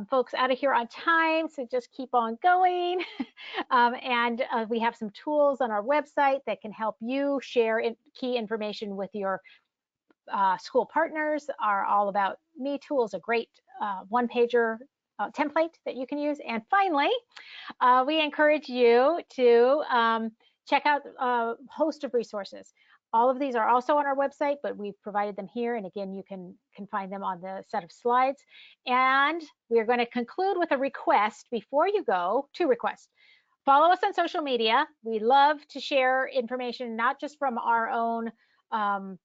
folks out of here on time, so just keep on going. And we have some tools on our website that can help you share key information with your school partners. Our All About Me tool is a great one-pager template that you can use. And finally, we encourage you to check out a host of resources. All of these are also on our website, but we've provided them here. And again, you can find them on the set of slides. And we're going to conclude with a request before you go. Two requests. Follow us on social media. We love to share information, not just from our own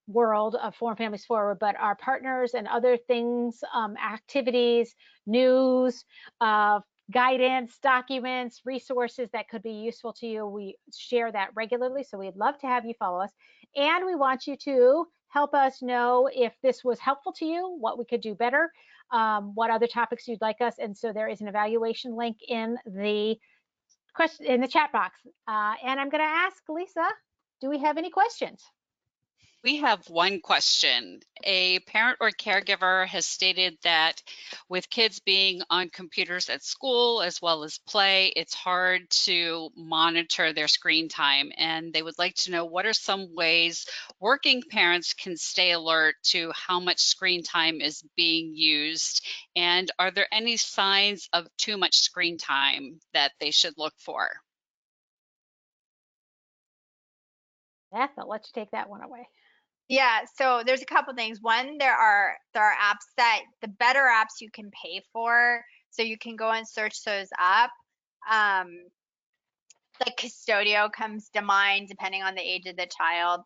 world of Foreign Families Forward, but our partners and other things, activities, news, guidance, documents, resources that could be useful to you. We share that regularly, so we'd love to have you follow us. And we want you to help us know if this was helpful to you, what we could do better, what other topics you'd like us. And so there is an evaluation link in the chat box. And I'm going to ask Lisa, do we have any questions? We have one question. A parent or caregiver has stated that with kids being on computers at school as well as play, it's hard to monitor their screen time. And they would like to know, what are some ways working parents can stay alert to how much screen time is being used? And are there any signs of too much screen time that they should look for? Beth, I'll let you take that one away. Yeah, so there's a couple things. One, there are apps that the better apps you can pay for, so you can go and search those up. Like Custodio comes to mind, depending on the age of the child.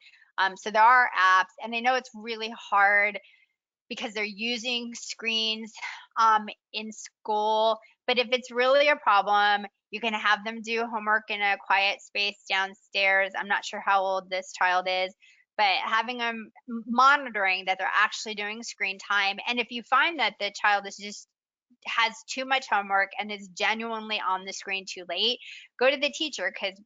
So there are apps, and I know it's really hard because they're using screens in school. But if it's really a problem, you can have them do homework in a quiet space downstairs. I'm not sure how old this child is, but having them monitoring that they're actually doing screen time. And if you find that the child is just has too much homework and is genuinely on the screen too late, go to the teacher, because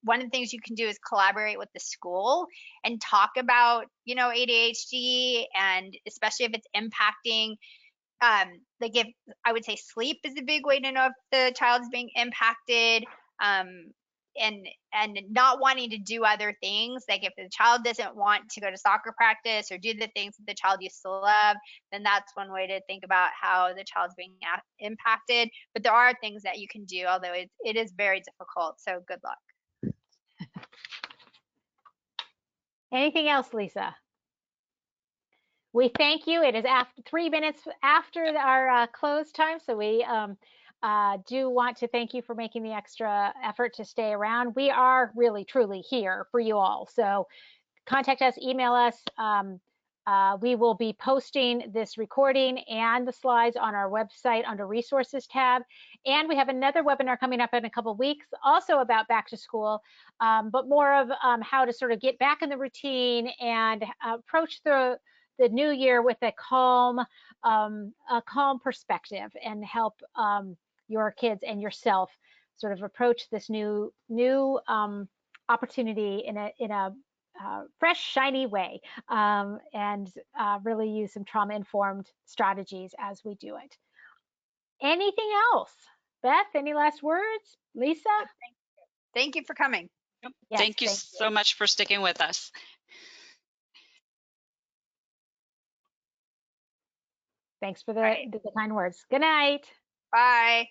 one of the things you can do is collaborate with the school and talk about, ADHD, and especially if it's impacting, like, if I would say sleep is a big way to know if the child is being impacted, and not wanting to do other things. Like if the child doesn't want to go to soccer practice or do the things that the child used to love, then that's one way to think about how the child's being impacted. But there are things that you can do, although it is very difficult. So good luck. Anything else, Lisa? We thank you. It is 3 minutes after our close time, so we do want to thank you for making the extra effort to stay around. We are really, truly here for you all. So contact us, email us. We will be posting this recording and the slides on our website under Resources tab. And we have another webinar coming up in a couple of weeks, also about back to school, but more of how to sort of get back in the routine and approach the new year with a calm perspective, and help your kids and yourself sort of approach this new opportunity in a fresh, shiny way, and really use some trauma-informed strategies as we do it. Anything else? Beth, any last words? Lisa? Thank you for coming. Yes, thank you so much for sticking with us. Thanks for the kind words. Good night. Bye.